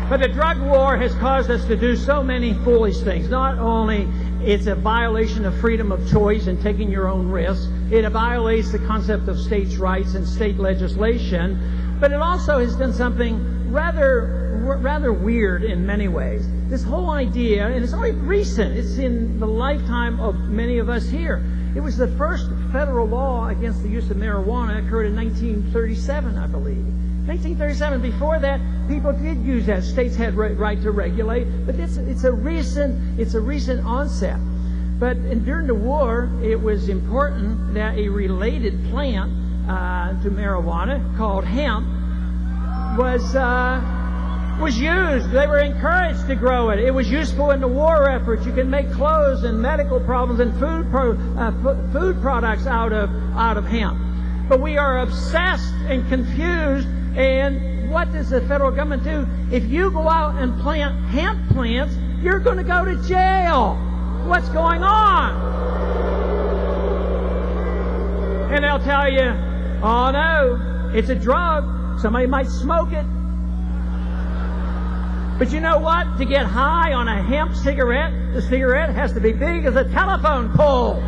But the drug war has caused us to do so many foolish things. Not only it's a violation of freedom of choice and taking your own risks, it violates the concept of states' rights and state legislation, but it also has done something rather weird in many ways. This whole idea, and it's only recent, it's in the lifetime of many of us here. It was the first federal law against the use of marijuana occurred in 1937, I believe. 1937. Before that, people did use that. States had right to regulate, but it's a recent onset. But during the war, it was important that a related plant to marijuana called hemp was used. They were encouraged to grow it. It was useful in the war effort. You can make clothes and medical problems and food products out of hemp. But we are obsessed and confused. And what does the federal government do? If you go out and plant hemp plants, you're going to go to jail. What's going on? And they'll tell you, oh no, it's a drug. Somebody might smoke it. But you know what? To get high on a hemp cigarette, the cigarette has to be big as a telephone pole.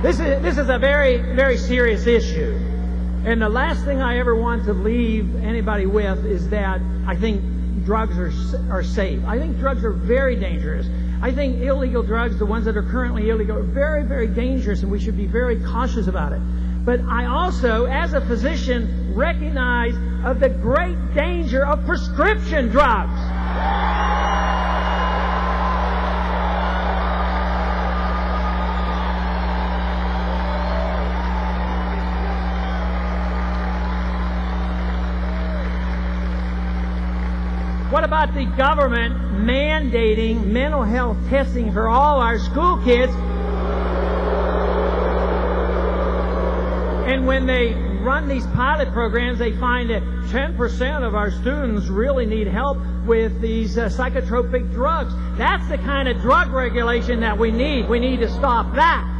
This is a very, very serious issue. And the last thing I ever want to leave anybody with is that I think drugs are safe. I think drugs are very dangerous. I think illegal drugs, the ones that are currently illegal, are very, very dangerous, and we should be very cautious about it. But I also, as a physician, recognize of the great danger of prescription drugs. What about the government mandating mental health testing for all our school kids? And when they run these pilot programs, they find that 10% of our students really need help with these psychotropic drugs. That's the kind of drug regulation that we need. We need to stop that.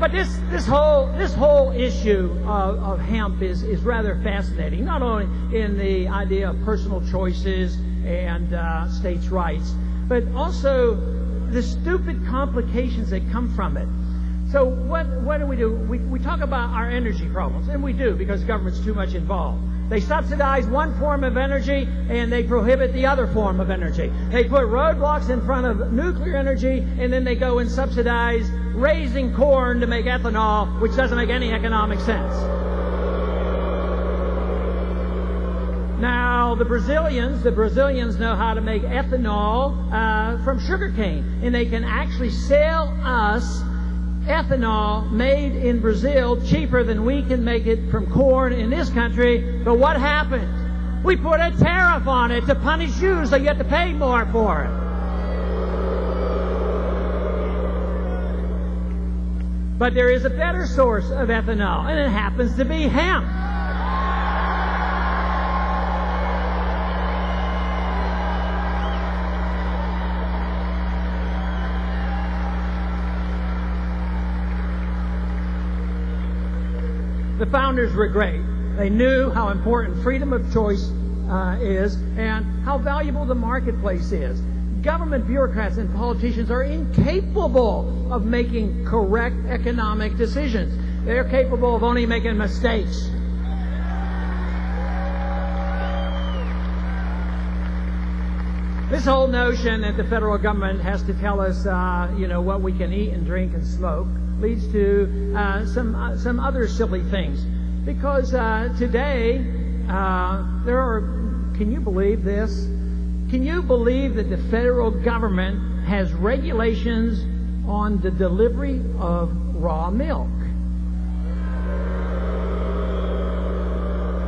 But this whole issue of hemp is rather fascinating, not only in the idea of personal choices and states' rights, but also the stupid complications that come from it. So what do? We talk about our energy problems, and we do because government's too much involved. They subsidize one form of energy and they prohibit the other form of energy. They put roadblocks in front of nuclear energy, and then they go and subsidize raising corn to make ethanol, which doesn't make any economic sense. Now, the Brazilians know how to make ethanol from sugarcane, and they can actually sell us ethanol made in Brazil cheaper than we can make it from corn in this country. But what happened? We put a tariff on it to punish you, so you have to pay more for it. But there is a better source of ethanol, and it happens to be hemp. The founders were great. They knew how important freedom of choice is and how valuable the marketplace is. Government bureaucrats and politicians are incapable of making correct economic decisions. They're capable of only making mistakes. This whole notion that the federal government has to tell us, what we can eat and drink and smoke leads to some other silly things. Because today, can you believe this? Can you believe that the federal government has regulations on the delivery of raw milk?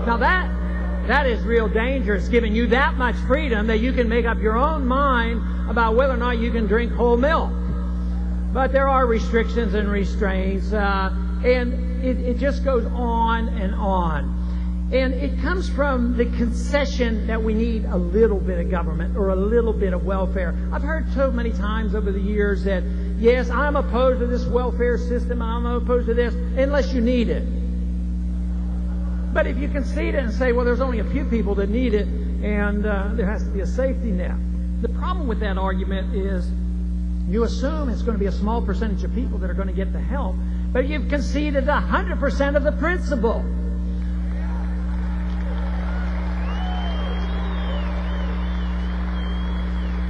Now that is real dangerous, giving you that much freedom that you can make up your own mind about whether or not you can drink whole milk. But there are restrictions and restraints, and it just goes on and on. And it comes from the concession that we need a little bit of government or a little bit of welfare. I've heard so many times over the years that, yes, I'm opposed to this welfare system, I'm opposed to this, unless you need it. But if you concede it and say, well, there's only a few people that need it, and there has to be a safety net. The problem with that argument is you assume it's going to be a small percentage of people that are going to get the help, but you've conceded 100% of the principle.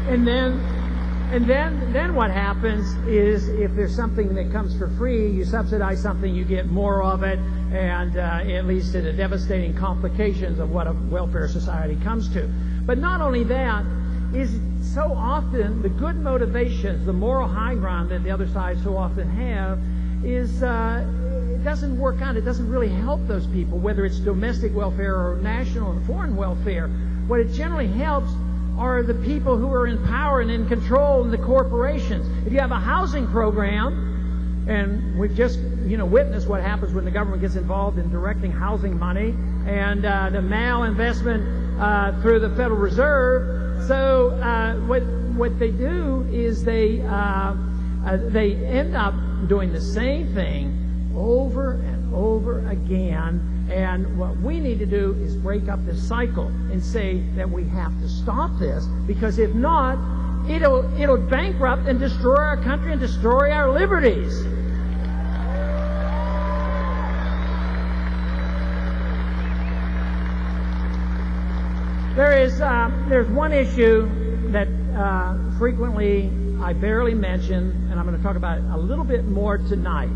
And then what happens is, if there's something that comes for free, you subsidize something, you get more of it, and it leads to the devastating complications of what a welfare society comes to. But not only that, is so often the good motivations, the moral high ground that the other side so often have, is it doesn't work out. It doesn't really help those people, whether it's domestic welfare or national and foreign welfare. What it generally helps are the people who are in power and in control in the corporations. If you have a housing program, and we've just witnessed what happens when the government gets involved in directing housing money and the malinvestment through the Federal Reserve. So what they do is they end up doing the same thing over and over again. And what we need to do is break up this cycle and say that we have to stop this, because if not, it'll bankrupt and destroy our country and destroy our liberties. There's one issue that frequently I barely mention, and I'm going to talk about it a little bit more tonight.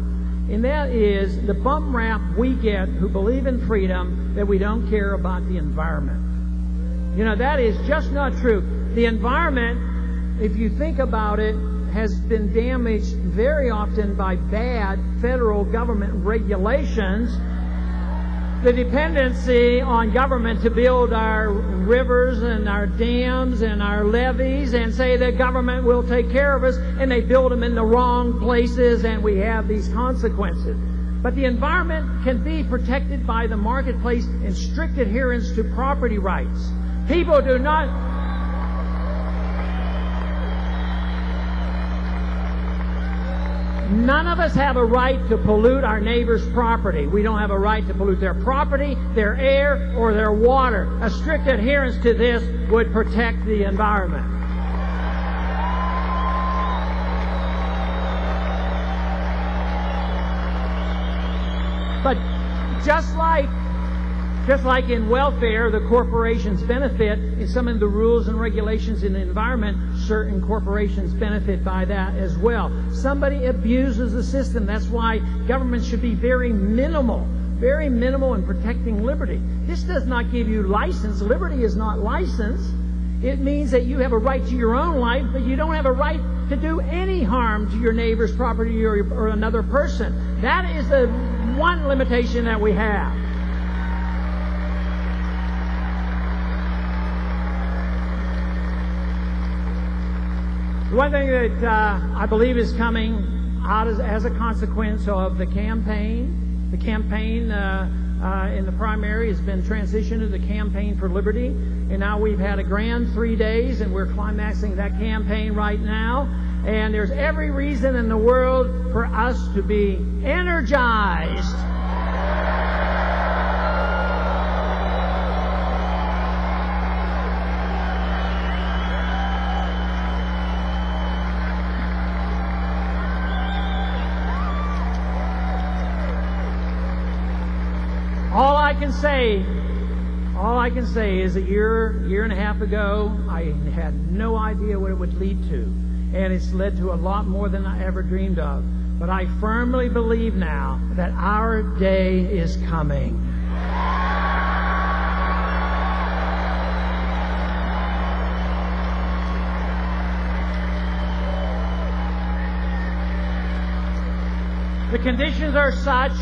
And that is the bum rap we get who believe in freedom, that we don't care about the environment. That is just not true. The environment, if you think about it, has been damaged very often by bad federal government regulations. The dependency on government to build our rivers and our dams and our levees and say that government will take care of us, and they build them in the wrong places, and we have these consequences. But the environment can be protected by the marketplace and strict adherence to property rights. People do not... None of us have a right to pollute our neighbor's property. We don't have a right to pollute their property, their air, or their water. A strict adherence to this would protect the environment. But just like in welfare, the corporations benefit in some of the rules and regulations in the environment. Certain corporations benefit by that as well. Somebody abuses the system. That's why government should be very minimal in protecting liberty. This does not give you license. Liberty is not license. It means that you have a right to your own life, but you don't have a right to do any harm to your neighbor's property or another person. That is the one limitation that we have. One thing that I believe is coming out as a consequence of the campaign in the primary has been transitioned to the Campaign for Liberty, and now we've had a grand 3 days, and we're climaxing that campaign right now, and there's every reason in the world for us to be energized. All I can say is a year and a half ago, I had no idea what it would lead to. And it's led to a lot more than I ever dreamed of. But I firmly believe now that our day is coming. The conditions are such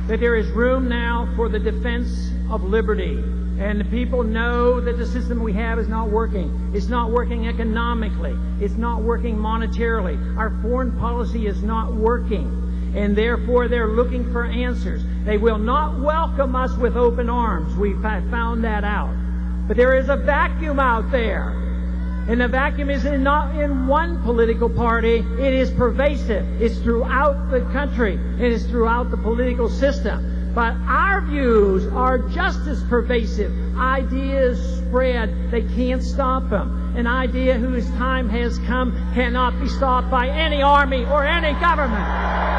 that there is room now for the defense of liberty. And the people know that the system we have is not working. It's not working economically. It's not working monetarily. Our foreign policy is not working. And therefore, they're looking for answers. They will not welcome us with open arms. We've found that out. But there is a vacuum out there. And the vacuum is not in one political party. It is pervasive. It's throughout the country. It is throughout the political system. But our views are just as pervasive. Ideas spread. They can't stop them. An idea whose time has come cannot be stopped by any army or any government.